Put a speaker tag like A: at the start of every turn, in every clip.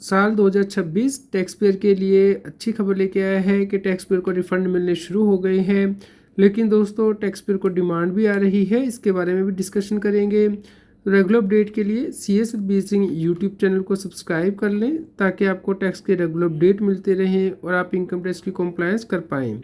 A: साल 2026 tax payer के लिए अच्छी खबर लेके आया है कि टैक्स पेयर को रिफंड मिलने शुरू हो गए हैं। लेकिन दोस्तों टैक्स पेयर को डिमांड भी आ रही है, इसके बारे में भी डिस्कशन करेंगे। रेगुलर अपडेट के लिए CS B Singh YouTube channel को सब्सक्राइब कर लें ताकि आपको टैक्स के रेगुलर अपडेट मिलते रहें और आप इनकम टैक्स की कॉम्प्लायंस कर पाएँ।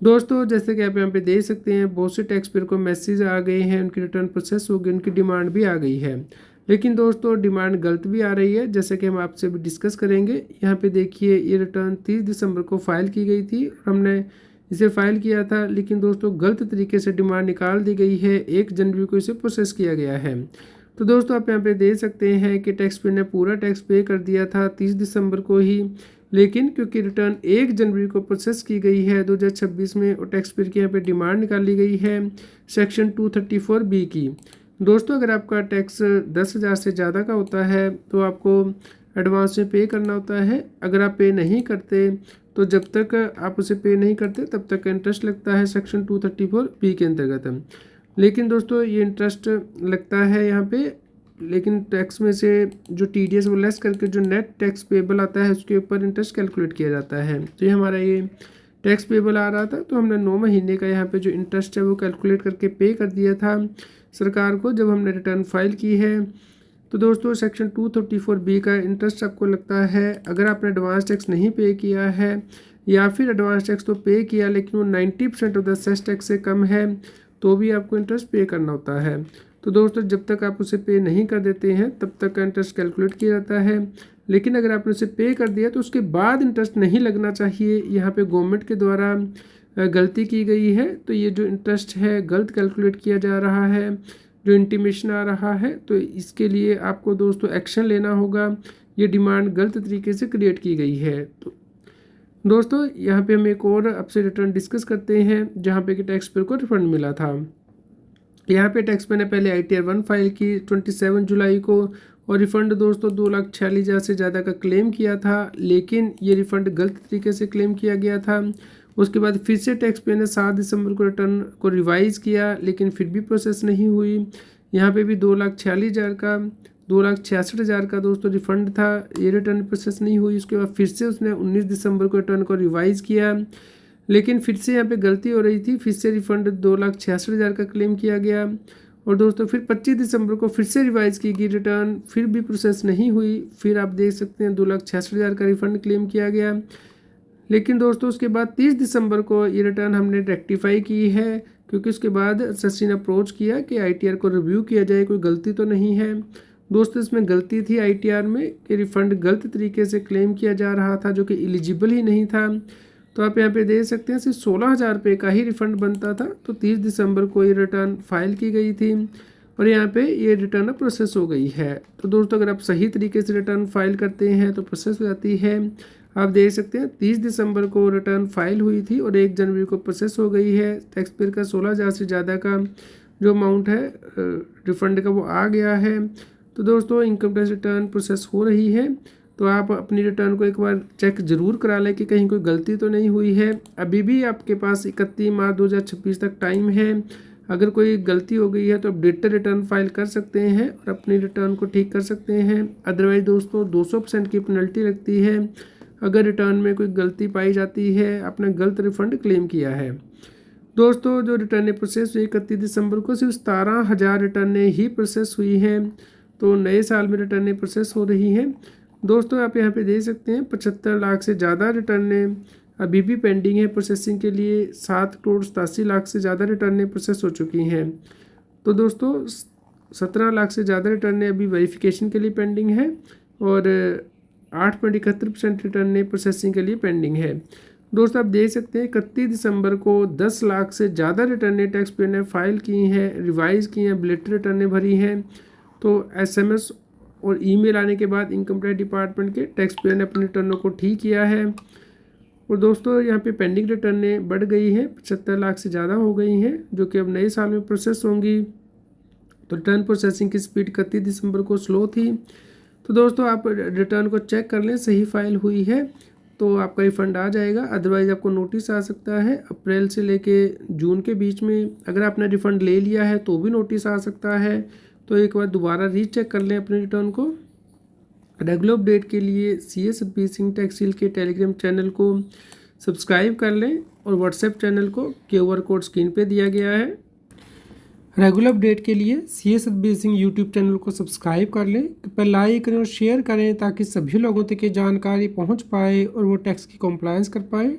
A: दोस्तों जैसे कि आप यहाँ पे देख सकते हैं, बहुत से टैक्स पेयर को मैसेज आ गए हैं, उनकी रिटर्न प्रोसेस हो गई, उनकी डिमांड भी आ गई है। लेकिन दोस्तों डिमांड गलत भी आ रही है, जैसे कि हम आपसे भी डिस्कस करेंगे। यहाँ पे देखिए ये रिटर्न 30 दिसंबर को फाइल की गई थी और हमने इसे फाइल किया था, लेकिन दोस्तों गलत तरीके से डिमांड निकाल दी गई है। 1 जनवरी को इसे प्रोसेस किया गया है। तो दोस्तों आप यहाँ पे देख सकते हैं कि टैक्स पेयर ने पूरा टैक्स पे कर दिया था 30 दिसंबर को ही, लेकिन क्योंकि रिटर्न 1 जनवरी को प्रोसेस की गई है 2026 में और टैक्स पेयर की यहाँ पे डिमांड निकाली गई है सेक्शन 234B की। दोस्तों अगर आपका टैक्स 10,000 से ज़्यादा का होता है तो आपको एडवांस में पे करना होता है। अगर आप पे नहीं करते तो जब तक आप उसे पे नहीं करते तब तक इंटरेस्ट लगता है सेक्शन 234B के अंतर्गत। लेकिन दोस्तों ये इंटरेस्ट लगता है यहाँ पे, लेकिन टैक्स में से जो TDS वो लेस करके जो नेट टैक्स पेबल आता है उसके ऊपर इंटरेस्ट कैलकुलेट किया जाता है। तो ये हमारा ये टैक्स पेबल आ रहा था, तो हमने 9 महीने का यहाँ पे जो इंटरेस्ट है वो कैलकुलेट करके पे कर दिया था सरकार को जब हमने रिटर्न फाइल की है। तो दोस्तों सेक्शन 234B का इंटरेस्ट आपको लगता है अगर आपने एडवांस टैक्स नहीं पे किया है या फिर एडवांस टैक्स तो पे किया लेकिन वो 90% ऑफ द सेस टैक्स से कम है तो भी आपको इंटरेस्ट पे करना होता है। तो दोस्तों जब तक आप उसे पे नहीं कर देते हैं तब तक का इंटरेस्ट कैलकुलेट किया जाता है। लेकिन अगर आपने उसे पे कर दिया तो उसके बाद इंटरेस्ट नहीं लगना चाहिए। यहाँ पे गवर्नमेंट के द्वारा गलती की गई है, तो ये जो इंटरेस्ट है गलत कैलकुलेट किया जा रहा है, जो इंटीमेशन आ रहा है, तो इसके लिए आपको दोस्तों एक्शन लेना होगा। ये डिमांड गलत तरीके से क्रिएट की गई है। तो दोस्तों यहाँ पे हम एक और आपसे रिटर्न डिस्कस करते हैं जहाँ पे कि टैक्स पेयर को रिफंड मिला था। यहाँ पे टैक्स पेयर ने पहले ITR 1 फाइल की 27 जुलाई को और रिफ़ंड दोस्तों 2,46,000 से ज़्यादा का क्लेम किया था, लेकिन ये रिफ़ंड गलत तरीके से क्लेम किया गया था। उसके बाद फिर से टैक्स पेयर ने 7 दिसंबर को रिटर्न को रिवाइज़ किया, लेकिन फिर भी प्रोसेस नहीं हुई। यहाँ पे भी 2,66,000 का दोस्तों रिफ़ंड था, ये रिटर्न प्रोसेस नहीं हुई। उसके बाद फिर से उसने 19 दिसंबर को रिटर्न को रिवाइज़ किया, लेकिन फिर से यहाँ पे गलती हो रही थी, फिर से रिफ़ंड 2,66,000 का क्लेम किया गया। और दोस्तों फिर 25 दिसंबर को फिर से रिवाइज़ की गई रिटर्न, फिर भी प्रोसेस नहीं हुई। फिर आप देख सकते हैं 2,66,000 का रिफ़ंड क्लेम किया गया। लेकिन दोस्तों उसके बाद 30 दिसंबर को ये रिटर्न हमने रेक्टिफाई की है, क्योंकि उसके बाद SSC ने अप्रोच किया कि ITR को रिव्यू किया जाए, कोई गलती तो नहीं है। दोस्तों इसमें गलती थी ITR में कि रिफ़ंड गलत तरीके से क्लेम किया जा रहा था जो कि एलिजिबल ही नहीं था। तो आप यहाँ पे देख सकते हैं सिर्फ 16,000 रुपये का ही रिफ़ंड बनता था। तो 30 दिसंबर को ये रिटर्न फाइल की गई थी और यहाँ पे ये रिटर्न प्रोसेस हो गई है। तो दोस्तों अगर आप सही तरीके से रिटर्न फाइल करते हैं तो प्रोसेस हो जाती है। आप देख सकते हैं 30 दिसंबर को रिटर्न फाइल हुई थी और 1 जनवरी को प्रोसेस हो गई है। टैक्स पेयर का 16,000 से ज़्यादा का जो अमाउंट है रिफ़ंड का वो आ गया है। तो दोस्तों इनकम टैक्स रिटर्न प्रोसेस हो रही है, तो आप अपनी रिटर्न को एक बार चेक ज़रूर करा लें कि कहीं कोई गलती तो नहीं हुई है। अभी भी आपके पास 31 मार्च 2026 तक टाइम है। अगर कोई गलती हो गई है तो आप डेटर रिटर्न फाइल कर सकते हैं और अपनी रिटर्न को ठीक कर सकते हैं। अदरवाइज़ दोस्तों 200% की पेनल्टी लगती है अगर रिटर्न में कोई गलती पाई जाती है, आपने गलत रिफ़ंड क्लेम किया है। दोस्तों जो रिटर्न प्रोसेस हुई 31 दिसंबर को सिर्फ 17,000 रिटर्नें ही प्रोसेस हुई हैं, तो नए साल में रिटर्नें प्रोसेस हो रही हैं। दोस्तों आप यहाँ पे देख सकते हैं 75 लाख से ज़्यादा रिटर्नें अभी भी पेंडिंग है प्रोसेसिंग के लिए। 7,87,00,000 से ज़्यादा रिटर्नें प्रोसेस हो चुकी हैं। तो दोस्तों 17 लाख से ज़्यादा रिटर्नें अभी वेरिफिकेशन के लिए पेंडिंग है और 8.71% रिटर्नें प्रोसेसिंग के लिए पेंडिंग है। दोस्तों आप देख सकते हैं 31 दिसंबर को 10 लाख से ज़्यादा रिटर्नें टैक्स पेयर ने फाइल की हैं, रिवाइज़ की हैं, बुलेट रिटर्नें भरी हैं। तो SMS और ईमेल आने के बाद इनकम टैक्स डिपार्टमेंट के टैक्स पेयर ने अपनी रिटर्नों को ठीक किया है। और दोस्तों यहाँ पे पेंडिंग रिटर्नें बढ़ गई हैं, 75 लाख से ज़्यादा हो गई हैं, जो कि अब नए साल में प्रोसेस होंगी। तो रिटर्न प्रोसेसिंग की स्पीड 31 दिसंबर को स्लो थी। तो दोस्तों आप रिटर्न को चेक कर लें, सही फाइल हुई है तो आपका रिफ़ंड आ जाएगा। अदरवाइज़ आपको नोटिस आ सकता है अप्रैल से लेके जून के बीच में। अगर आपने रिफ़ंड ले लिया है तो भी नोटिस आ सकता है, तो एक बार दोबारा रीचेक कर लें अपने रिटर्न को। रेगुलर अपडेट के लिए CS सतबीर सिंह टेक्सटाइल के टेलीग्राम चैनल को सब्सक्राइब कर लें और व्हाट्सएप चैनल को QR कोड स्क्रीन पे दिया गया है। रेगुलर अपडेट के लिए CS Satbir Singh YouTube channel को सब्सक्राइब कर लें, कृपया लाइक करें और शेयर करें ताकि सभी लोगों तक ये जानकारी पहुंच पाए और वो टैक्स की कंप्लायंस कर पाए।